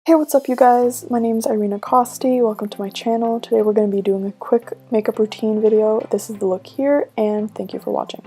Hey, what's up you guys? My name is Irina Costi. Welcome to my channel. Today we're going to be doing a quick makeup routine video. This is the look here, and thank you for watching.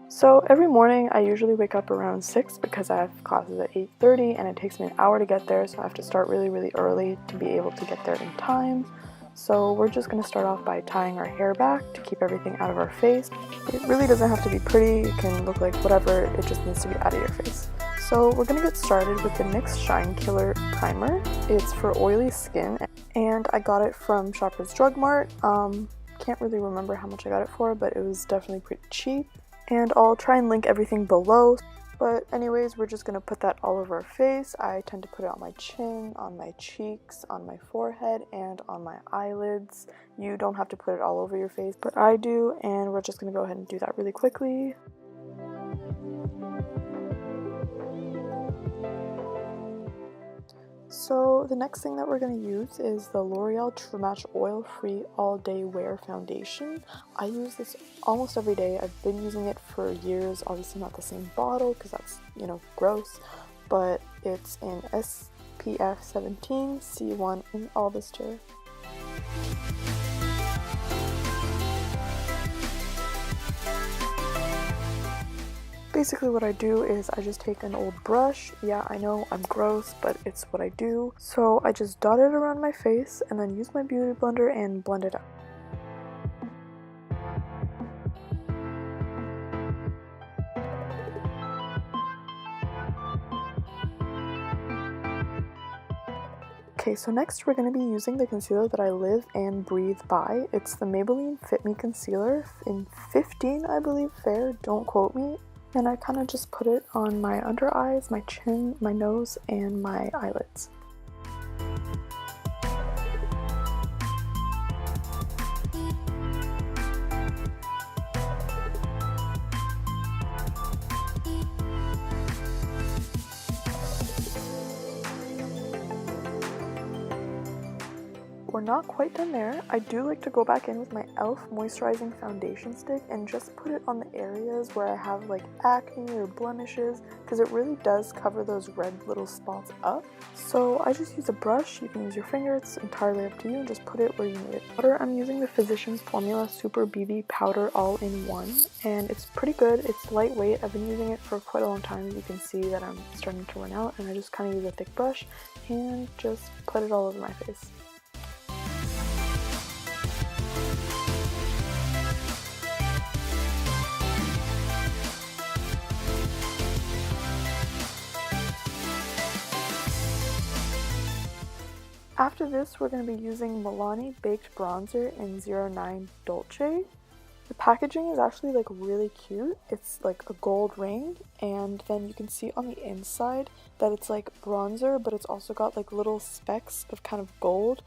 So every morning I usually wake up around 6 because I have classes at 8:30 and it takes me an hour to get there, so I have to start really early to be able to get there in time. So we're just going to start off by tying our hair back to keep everything out of our face. It really doesn't have to be pretty, it can look like whatever, it just needs to be out of your face. So we're going to get started with the NYX Shine Killer Primer. It's for oily skin and I got it from Shoppers Drug Mart. Can't really remember how much I got it for, but it was definitely pretty cheap. And I'll try and link everything below. But anyways, we're just going to put that all over our face. I tend to put it on my chin, on my cheeks, on my forehead, and on my eyelids. You don't have to put it all over your face, but I do, and we're just going to go ahead and do that really quickly. So the next thing that we're going to use is the L'Oreal True Match Oil Free All Day Wear Foundation. I use this almost every day. I've been using it for years. Obviously not the same bottle because that's, gross, but it's in SPF 17, C1, and all this too. Basically what I do is I just take an old brush. Yeah, I know I'm gross, but it's what I do. So I just dot it around my face and then use my beauty blender and blend it out. Okay, so next we're going to be using the concealer that I live and breathe by. It's the Maybelline Fit Me Concealer in 15, I believe, fair, don't quote me. And I kind of just put it on my under eyes, my chin, my nose, and my eyelids. We're not quite done there. I do like to go back in with my e.l.f. moisturizing foundation stick and just put it on the areas where I have like acne or blemishes, because it really does cover those red little spots up. So I just use a brush. You can use your finger, it's entirely up to you, and just put it where you need it. Powder, I'm using the Physicians Formula Super BB Powder All-in-One, and it's pretty good. It's lightweight. I've been using it for quite a long time. You can see that I'm starting to run out, and I just kind of use a thick brush and just put it all over my face. After this, we're going to be using Milani Baked Bronzer in 09 Dolce. The packaging is actually like really cute. It's like a gold ring, and then you can see on the inside that it's like bronzer, but it's also got like little specks of kind of gold.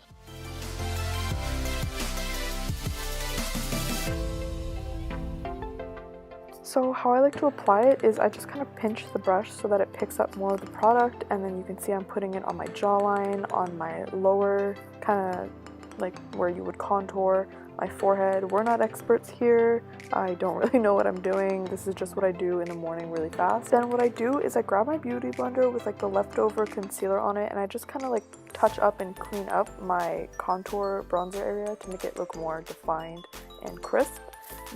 So how I like to apply it is I just kind of pinch the brush so that it picks up more of the product, and then you can see I'm putting it on my jawline, on my lower, kind of like where you would contour, my forehead. We're not experts here. I don't really know what I'm doing. This is just what I do in the morning really fast. Then what I do is I grab my beauty blender with like the leftover concealer on it, and I just kind of like touch up and clean up my contour bronzer area to make it look more defined and crisp.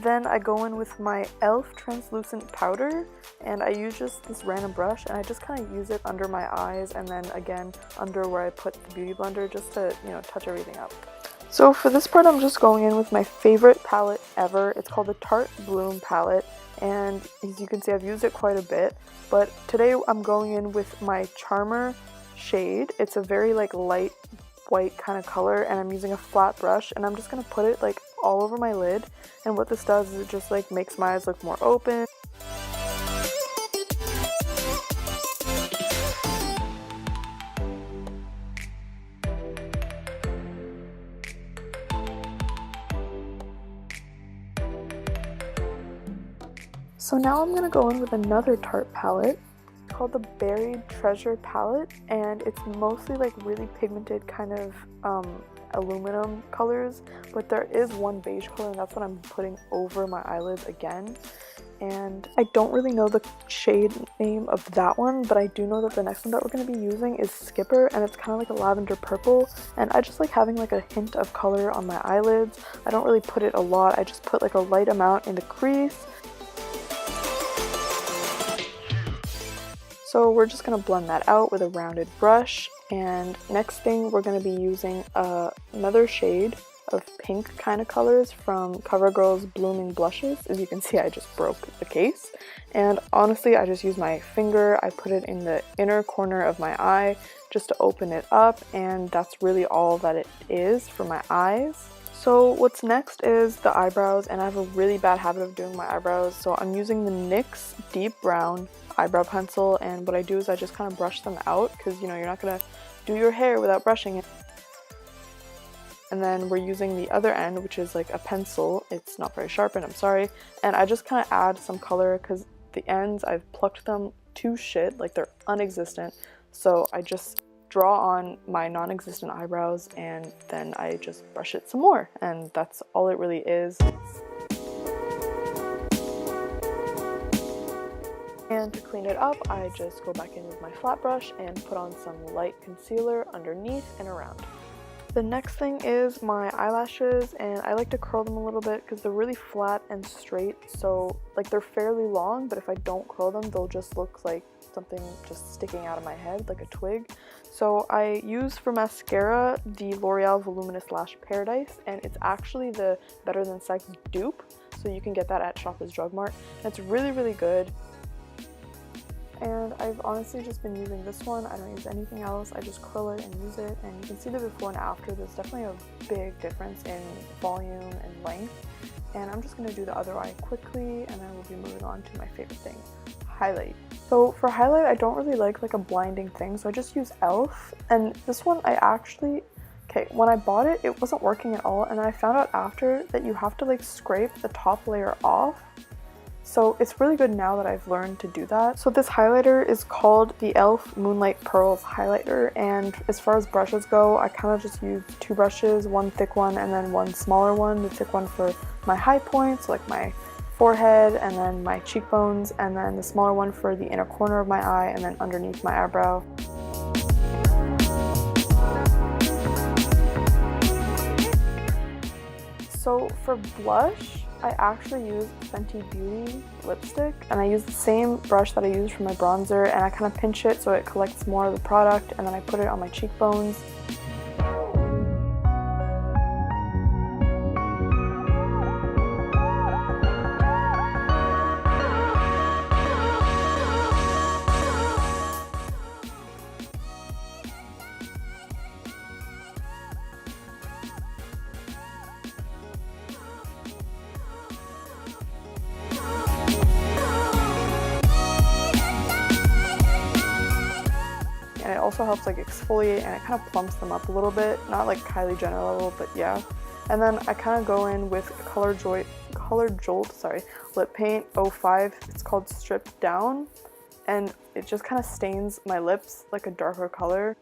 Then I go in with my e.l.f. translucent powder, and I use just this random brush, and I just kind of use it under my eyes and then again under where I put the beauty blender, just to, touch everything up. So for this part, I'm just going in with my favorite palette ever. It's called the Tarte Bloom palette, and as you can see, I've used it quite a bit, but today I'm going in with my Charmer shade. It's a very like light white kind of color, and I'm using a flat brush, and I'm just going to put it like all over my lid, and what this does is it just like makes my eyes look more open. So now I'm going to go in with another Tarte palette called the Buried Treasure palette, and it's mostly like really pigmented kind of aluminum colors, but there is one beige color, and that's what I'm putting over my eyelids again. and I don't really know the shade name of that one, but I do know that the next one that we're going to be using is Skipper, and it's kind of like a lavender purple, and I just like having like a hint of color on my eyelids. I don't really put it a lot, I just put like a light amount in the crease. So we're just going to blend that out with a rounded brush, and next thing we're going to be using another shade of pink kind of colors from COVERGIRL's Blooming Blushes. As you can see, I just broke the case, and honestly I just use my finger, I put it in the inner corner of my eye just to open it up, and that's really all that it is for my eyes. So what's next is the eyebrows, and I have a really bad habit of doing my eyebrows, so I'm using the NYX Deep Brown eyebrow pencil, and what I do is I just kind of brush them out, because you know you're not gonna do your hair without brushing it. And then we're using the other end, which is like a pencil. It's not very sharpened, I'm sorry. And I just kind of add some color because the ends, I've plucked them to shit, like they're non-existent. So I just draw on my non-existent eyebrows and then I just brush it some more. And that's all it really is. And to clean it up, I just go back in with my flat brush and put on some light concealer underneath and around. The next thing is my eyelashes, and I like to curl them a little bit because they're really flat and straight, so like they're fairly long, but if I don't curl them they'll just look like something just sticking out of my head, like a twig. So I use for mascara the L'Oreal Voluminous Lash Paradise, and it's actually the Better Than Sex dupe, so you can get that at Shoppers Drug Mart. And it's really good. And I've honestly just been using this one. I don't use anything else. I just curl it and use it, and you can see the before and after. There's definitely a big difference in volume and length. And I'm just going to do the other eye quickly, and then we'll be moving on to my favorite thing, highlight. So for highlight, I don't really like a blinding thing, so I just use e.l.f. And this one I actually, okay, when I bought it, it wasn't working at all, and then I found out after that you have to like scrape the top layer off. So it's really good now that I've learned to do that. So this highlighter is called the e.l.f. Moonlight Pearls highlighter, and as far as brushes go, I kind of just use two brushes, one thick one and then one smaller one. The thick one for my high points, like my forehead and then my cheekbones, and then the smaller one for the inner corner of my eye and then underneath my eyebrow. So for blush, I actually use Fenty Beauty lipstick, and I use the same brush that I use for my bronzer, and I kind of pinch it so it collects more of the product, and then I put it on my cheekbones. And it also helps like exfoliate, and it kind of plumps them up a little bit, not like Kylie Jenner level, but yeah. And then I kind of go in with Color Jolt lip paint 05. It's called Stripped Down, and it just kind of stains my lips like a darker color.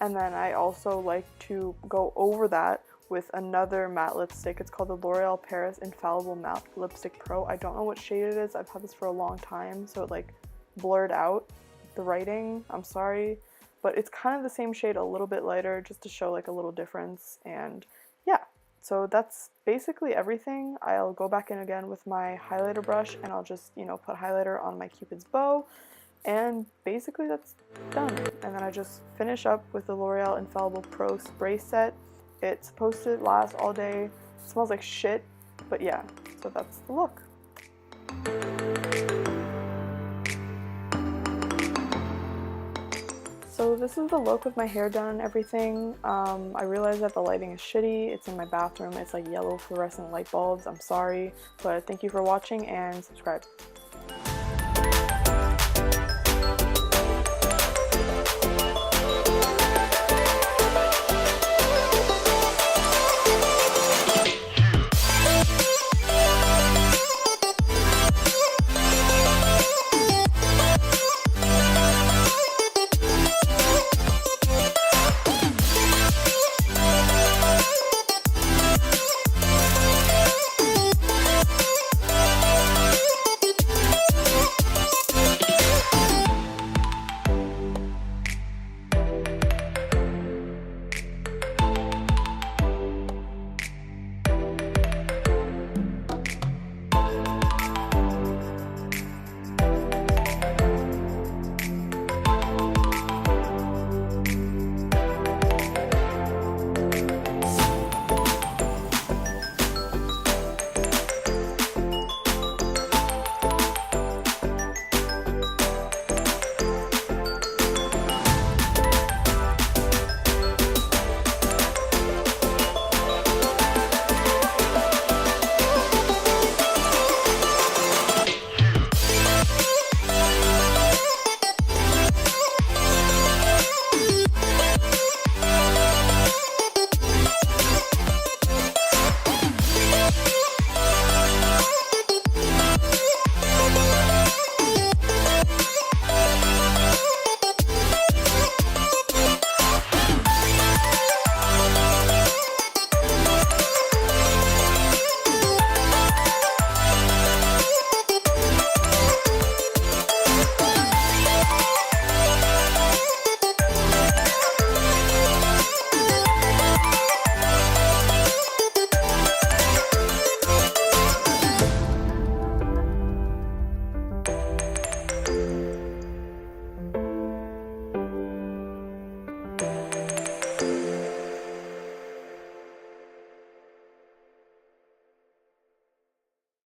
And then I also like to go over that with another matte lipstick. It's called the L'Oreal Paris Infallible Matte Lipstick Pro. I don't know what shade it is. I've had this for a long time, so it like blurred out the writing, I'm sorry, but it's kind of the same shade, a little bit lighter, just to show like a little difference. And yeah, so that's basically everything. I'll go back in again with my highlighter brush, and I'll just, you know, put highlighter on my Cupid's bow, and basically that's done. And then I just finish up with the L'Oreal Infallible Pro spray set. It's supposed to last all day. It smells like shit, but yeah, so that's the look. So this is the look with my hair done and everything. I realize that the lighting is shitty. It's in my bathroom. It's like yellow fluorescent light bulbs. I'm sorry, but thank you for watching and subscribe.